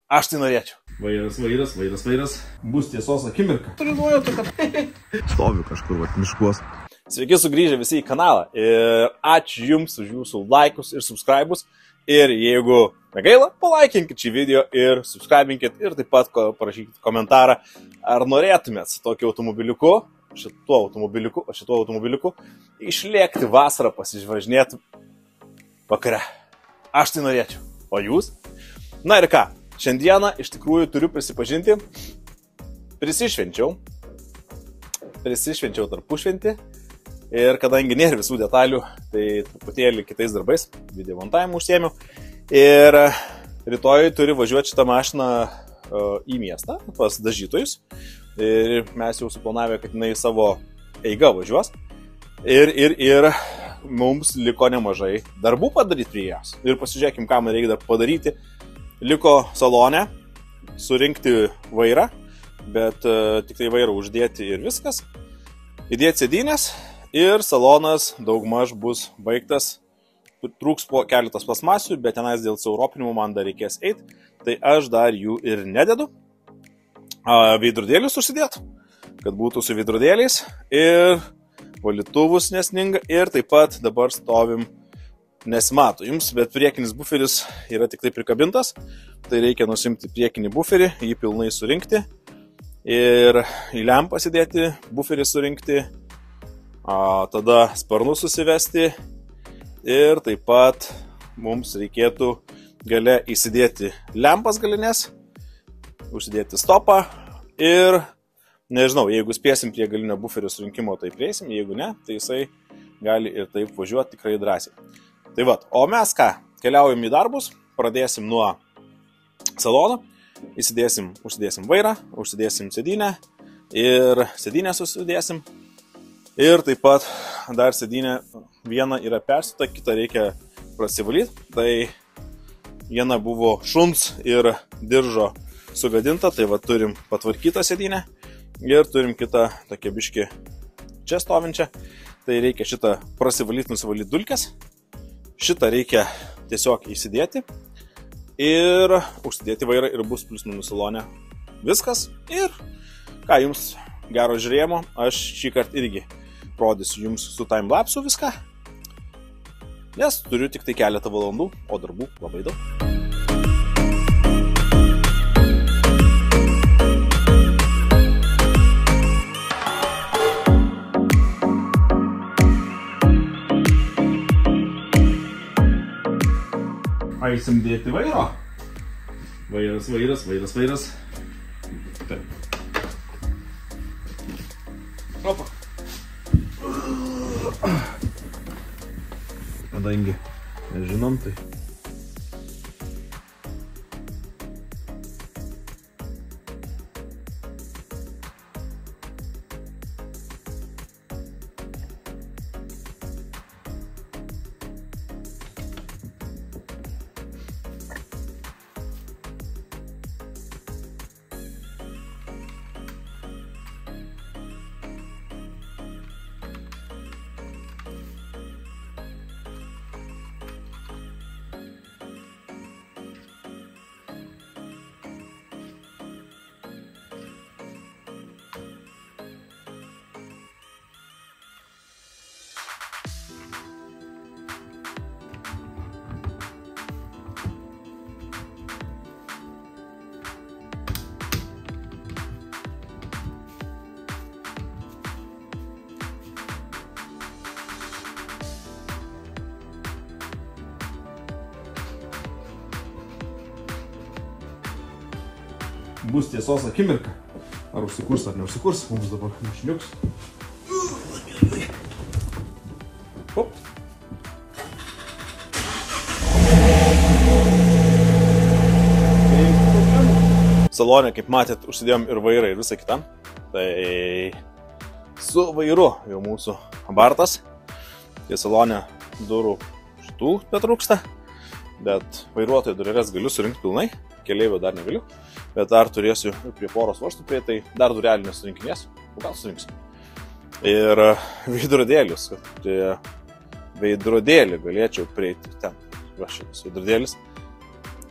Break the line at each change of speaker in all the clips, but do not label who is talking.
Aš tai norėčiau.
Vairas. Bus tiesos akimirka.
Turiu nuojautą, kad
Stoviu kažkur, miškuos.
Sveiki sugrįžę visi į kanalą ir ačiū Jums už Jūsų laikus ir subscribus. Ir jeigu negaila, palaikinkit šį video ir subscribinkit ir taip pat parašykit komentarą, ar norėtumėt su tokiu automobiliuku, šituo automobiliuku, išlėkti vasarą, pasižvažinėti vakare. Aš tai norėčiau. O jūs? Na ir ką, šiandieną iš tikrųjų turiu prisipažinti, prisišvenčiau tarpušventį. Ir kadangi nėra visų detalių, tai truputėlį kitais darbais, video montavimu užsiėmiau. Ir rytoj turiu važiuoti šitą mašiną į miestą pas dažytojus. Ir mes jau suplanavę, kad jinai savo eigą važiuos. Ir mums liko nemažai darbų padaryti prie jos. Ir pasižiūrėkim, ką man reikia dar padaryti. Liko salone, surinkti vairą, bet tik tai vairą uždėti ir viskas. Įdėti sėdynės. Ir salonas daugmaž bus baigtas, trūks po keletas plasmasių, bet tenais dėl siauropinimo man dar reikės eiti, tai aš dar jų ir nededu. Veidrodėlius užsidėt, kad būtų su veidrodėliais ir valytuvus nesninga ir taip pat dabar stovim, nesimato jums, bet priekinis buferis yra tik tai prikabintas, tai reikia nusimti priekinį buferį, jį pilnai surinkti ir į lempą įdėti, buferį surinkti. Tada sparnus susivesti ir taip pat mums reikėtų gale įsidėti lempas galinės, užsidėti stopą ir nežinau, jeigu spėsim prie galinio buferio surinkimo, tai prieisim, jeigu ne, tai jisai gali ir taip važiuoti tikrai drąsiai. Tai va, o mes ką, keliaujam į darbus, pradėsim nuo salono, užsidėsim vairą, užsidėsim sėdynę ir sėdynę susidėsim. Ir taip pat dar sėdynė viena yra persita, kitą reikia prasivalyti. Tai viena buvo šuns ir diržo sugadinta, tai va turim patvarkytą sėdynę. Ir turim kitą tokią biškį čia stovinčią. Tai reikia šitą prasivalyti, nusivalyti dulkes. Šitą reikia tiesiog įsidėti. Ir užsidėti vairą ir bus plius minus salone. Viskas. Ir ką jums gero žiūrėjimo, aš šį kartą irgi rodysiu jums su timelapsu viską, nes turiu tik tai keletą valandų, o darbų labai daug.
Eisim dėti vairo. Vairas. Taip.
Opa.
Kadangi nežinom, tai bus tiesos akimirka. Ar užsikurs, ar neužsikurs, mums dabar šniuks. Hop.
Salone, kaip matėt, užsidėjom ir vairą ir visą kitą. Tai su vairu jau mūsų abartas. Tai salone durų šitų betrūksta, bet vairuotojo dureles galiu surinkti pilnai. Keleivio dar negaliu, bet dar turėsiu prie poros varžtų prie, tai dar durelį nesurinkinėsiu, o gal surinksiu. Ir veidrodėlius, kad prie veidrodėlį galėčiau prieiti ten, va šitas veidrodėlis.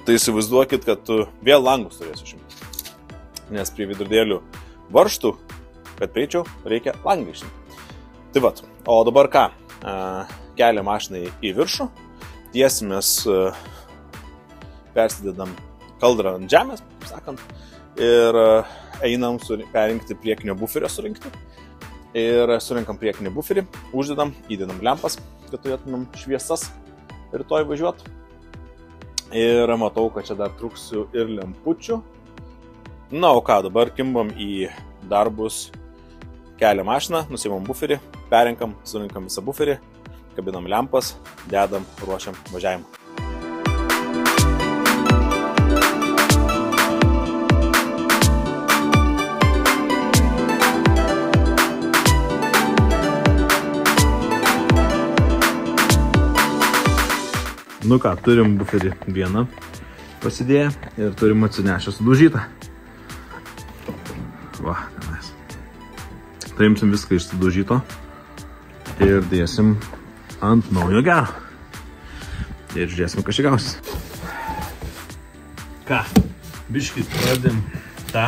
Tai įsivaizduokit, kad tu vėl langus turėsi išimti. Nes prie vidurdėlių varžtų, kad prieičiau, reikia langą išimti. Tai vat, o dabar ką? Keliam mašinai į viršų, tiesimės, persidedam kaldrą ant žemės, sakant, ir einam perinkti priekinio buferio surinkti. Ir surinkam priekinį buferį, uždedam, įdedam lempas, kad turėtumėm šviesas rytoj važiuoti. Ir matau, kad čia dar truksiu ir lempučių. Na, o ką, dabar kimbam į darbus, keliam mašiną, nusimam buferį, perinkam, surinkam visą buferį, kabinam lempas, dedam, ruošiam važiavimą. Nu ką, turim buferį vieną pasidėję ir turim atsinešę sudužytą. Va, tenais. Paimsim viską iš sudužyto ir dėsim ant naujo gero. Ir žiūrėsim, ką čia gausis. Ką, biškį pradėm tą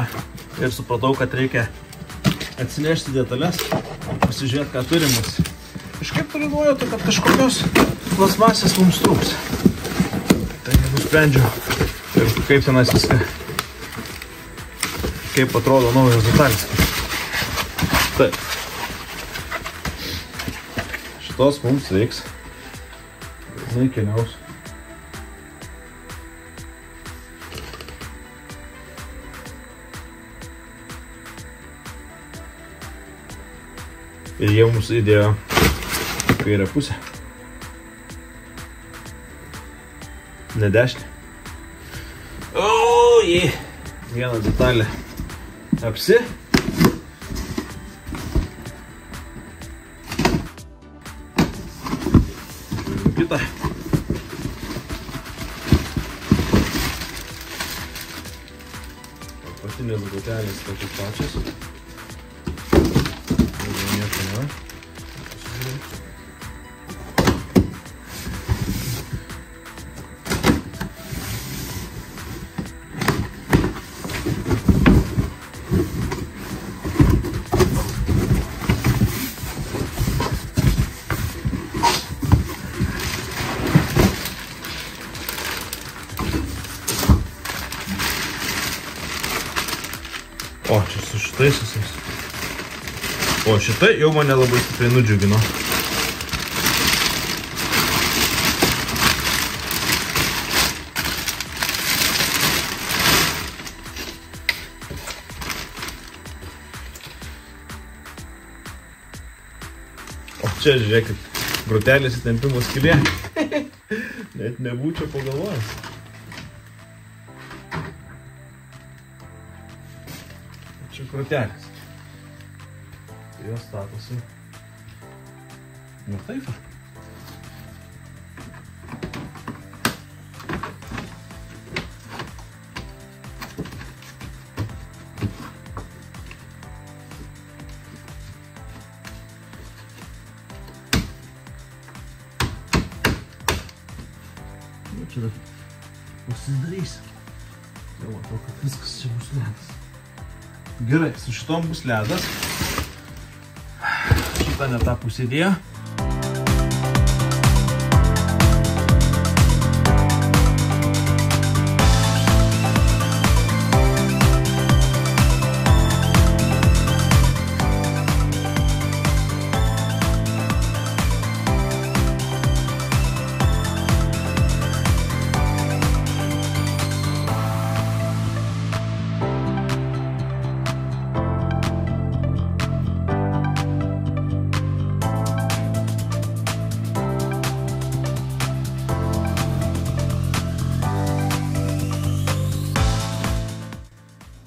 ir supratau, kad reikia atsinešti detalės, pasižiūrėti, ką turim. Kažkaip turiu nuojauti, kad kažkokios plasmasės mums trūks. Tai nusprendžiau, kaip tenais viską, kaip atrodo naujos detalės. Taip. Šitos mums reiks. Žinai, keliaus. Ir jie mums įdėjo kairę pusę. Ne dešinę. O, jį. Vieną detalę apsi. Kitą. Apatinės grotelės tokios pačios. Nieko nėra. O, čia su šitais visais. O, šitai jau mane labai stipriai nudžiugino. O čia, žiūrėkit, grotelės įtempimo skylė. Net nebūčiau pagalvojęs. Čia grotelės. Jos statosi. Nu taip. Nu čia dar pasidarys. Jau matau, kad viskas čia bus ledas. Gerai, su šitom bus ledas. Šitą ne tą pusę dėjo.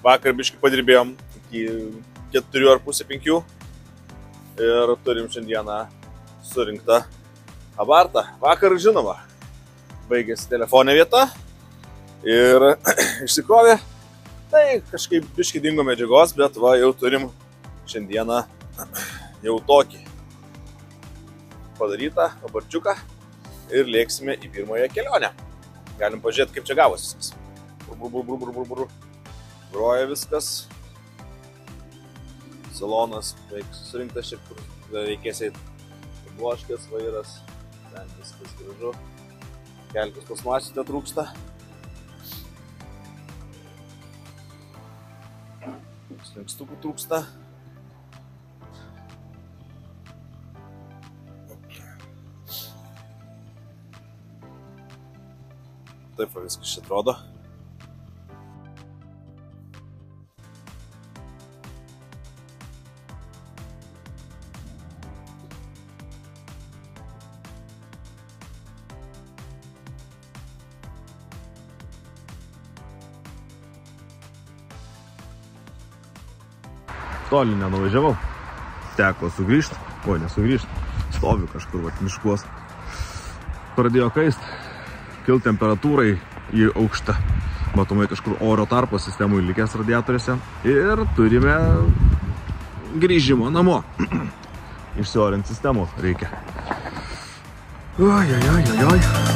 Vakar biškį padirbėjom iki 4,5-5 ir turim šiandieną surinktą abartą. Vakar, žinoma, baigėsi telefonė vieta ir išsikrovė. Tai kažkaip biškį dingo medžiagos, bet va, jau turim šiandieną jau tokį padarytą abarčiuką ir lėksime į pirmąją kelionę. galim pažiūrėti, kaip čia gavosi viskas. Groja viskas. Salonas beveik susirinktas šiek kur reikės eiti. Bloškės, vairas. Ten viskas gražu. Keletas plasmasių netrūksta. Slenkstukų trūksta. Taip viskas čia atrodo.
Toli nenuvažiavau. Teko sugrįžti. Oi, nesugrįžti. Stoviu kažkur, miškuos. Pradėjo kaist. Kil temperatūrai į aukštą. Matomai kažkur oro tarpo sistemų likęs radiatoriuose. Ir turime grįžimo namo. Išsiorinti sistemų reikia. Oi.